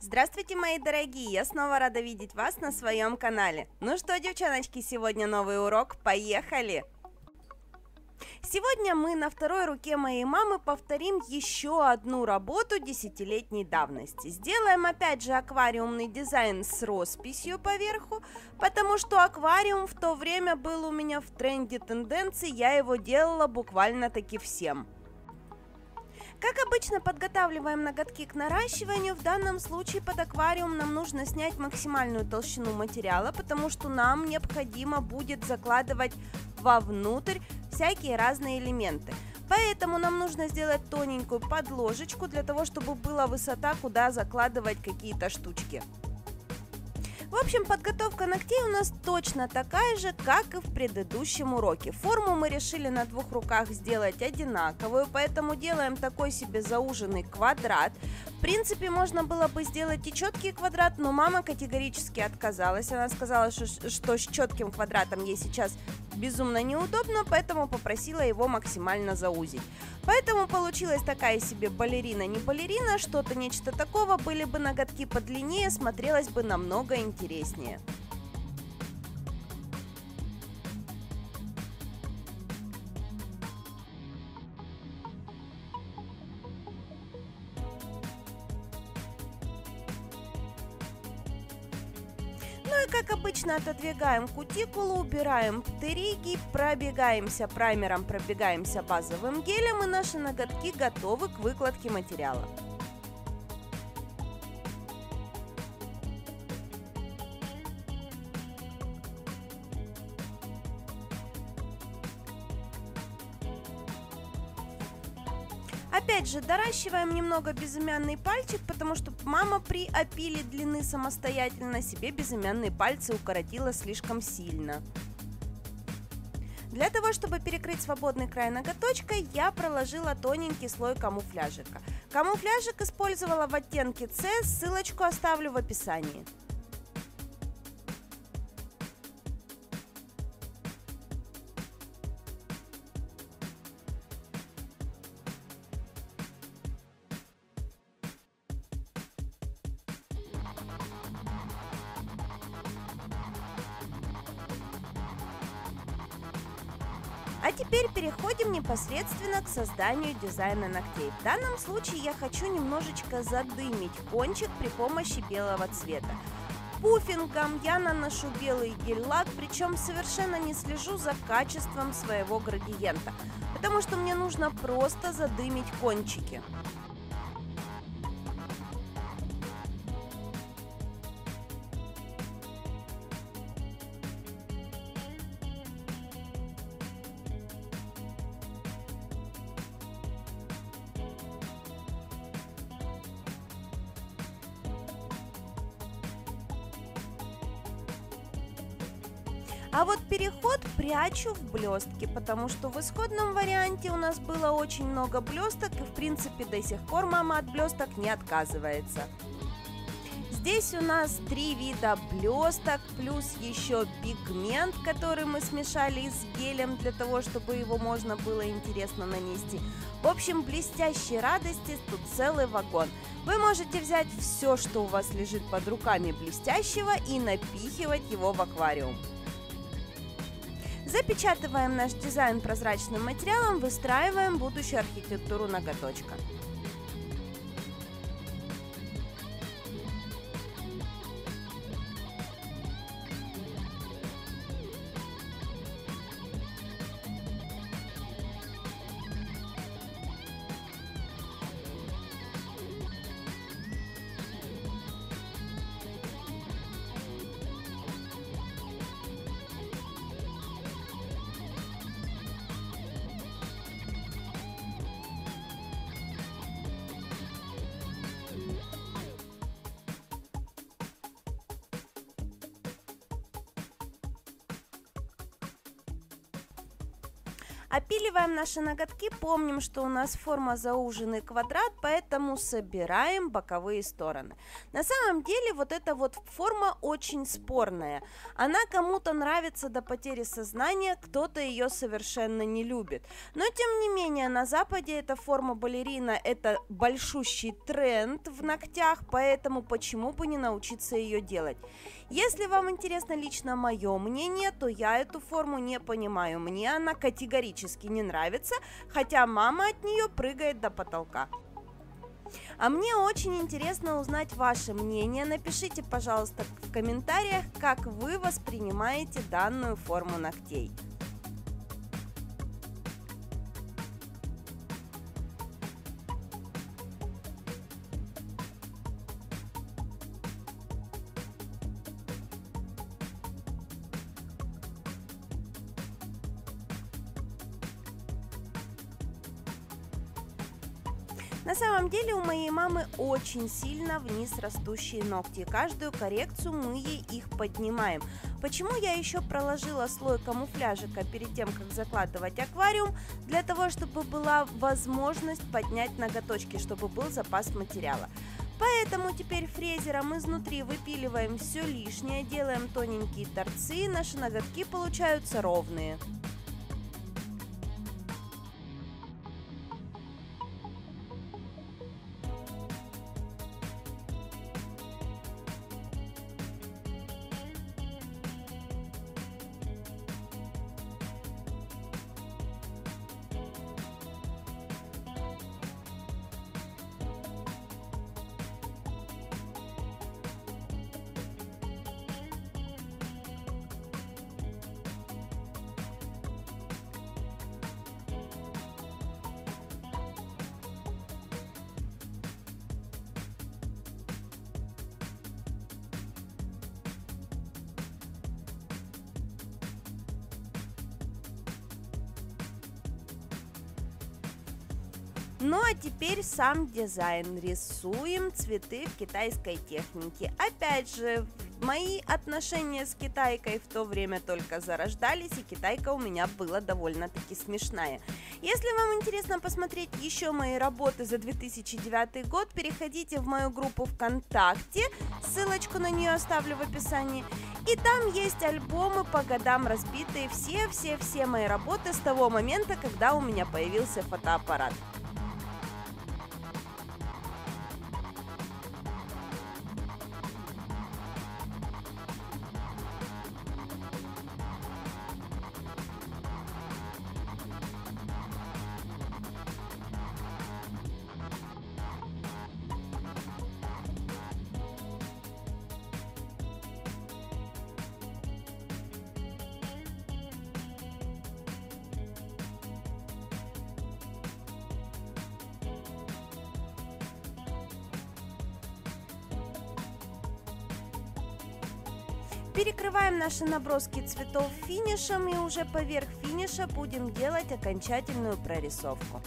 Здравствуйте, мои дорогие! Я снова рада видеть вас на своем канале. Ну что, девчоночки, сегодня новый урок. Поехали! Сегодня мы на второй руке моей мамы повторим еще одну работу десятилетней давности. Сделаем опять же аквариумный дизайн с росписью поверху, потому что аквариум в то время был у меня в тренде тенденций, я его делала буквально-таки всем. Как обычно, подготавливаем ноготки к наращиванию. В данном случае под аквариум нам нужно снять максимальную толщину материала, потому что нам необходимо будет закладывать вовнутрь всякие разные элементы. Поэтому нам нужно сделать тоненькую подложечку для того, чтобы была высота, куда закладывать какие-то штучки. В общем, подготовка ногтей у нас точно такая же, как и в предыдущем уроке. Форму мы решили на двух руках сделать одинаковую, поэтому делаем такой себе зауженный квадрат. В принципе, можно было бы сделать и четкий квадрат, но мама категорически отказалась. Она сказала, что с четким квадратом ей сейчас безумно неудобно, поэтому попросила его максимально заузить. Поэтому получилась такая себе балерина, не балерина, что-то нечто такого, были бы ноготки подлиннее, смотрелось бы намного интереснее. Ну и как обычно отодвигаем кутикулу, убираем птериги, пробегаемся праймером, пробегаемся базовым гелем, и наши ноготки готовы к выкладке материала. Опять же, доращиваем немного безымянный пальчик, потому что мама при опиле длины самостоятельно себе безымянные пальцы укоротила слишком сильно. Для того, чтобы перекрыть свободный край ноготочка, я проложила тоненький слой камуфляжика. Камуфляжик использовала в оттенке C, ссылочку оставлю в описании. А теперь переходим непосредственно к созданию дизайна ногтей. В данном случае я хочу немножечко задымить кончик при помощи белого цвета. Пуфингом я наношу белый гель-лак, причем совершенно не слежу за качеством своего градиента, потому что мне нужно просто задымить кончики. А вот переход прячу в блестки, потому что в исходном варианте у нас было очень много блесток, и в принципе до сих пор мама от блесток не отказывается. Здесь у нас 3 вида блесток, плюс еще пигмент, который мы смешали с гелем для того, чтобы его можно было интересно нанести. В общем, блестящей радости тут целый вагон. Вы можете взять все, что у вас лежит под руками блестящего, и напихивать его в аквариум. Запечатываем наш дизайн прозрачным материалом, выстраиваем будущую архитектуру ноготочка. Опиливаем наши ноготки, помним, что у нас форма зауженный квадрат, поэтому собираем боковые стороны. На самом деле вот эта вот форма очень спорная. Она кому-то нравится до потери сознания, кто-то ее совершенно не любит. Но тем не менее на Западе эта форма балерина – это большущий тренд в ногтях, поэтому почему бы не научиться ее делать. Если вам интересно лично мое мнение, то я эту форму не понимаю. Мне она категорически не нравится, хотя мама от нее прыгает до потолка. А мне очень интересно узнать ваше мнение. Напишите, пожалуйста, в комментариях, как вы воспринимаете данную форму ногтей. На самом деле у моей мамы очень сильно вниз растущие ногти. Каждую коррекцию мы ей их поднимаем. Почему я еще проложила слой камуфляжика перед тем, как закладывать аквариум? Для того, чтобы была возможность поднять ноготочки, чтобы был запас материала. Поэтому теперь фрезером изнутри выпиливаем все лишнее, делаем тоненькие торцы, наши ноготки получаются ровные. Ну а теперь сам дизайн. Рисуем цветы в китайской технике. Опять же, мои отношения с китайкой в то время только зарождались, и китайка у меня была довольно-таки смешная. Если вам интересно посмотреть еще мои работы за 2009 год, переходите в мою группу ВКонтакте, ссылочку на нее оставлю в описании. И там есть альбомы по годам разбитые, все мои работы с того момента, когда у меня появился фотоаппарат. Перекрываем наши наброски цветов финишем, и уже поверх финиша будем делать окончательную прорисовку.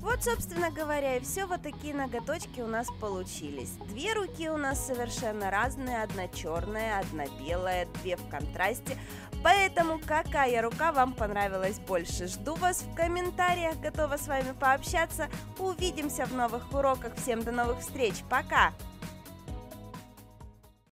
Вот, собственно говоря, и все, вот такие ноготочки у нас получились. Две руки у нас совершенно разные, одна черная, одна белая, две в контрасте. Поэтому какая рука вам понравилась больше? Жду вас в комментариях, готова с вами пообщаться. Увидимся в новых уроках. Всем до новых встреч, пока!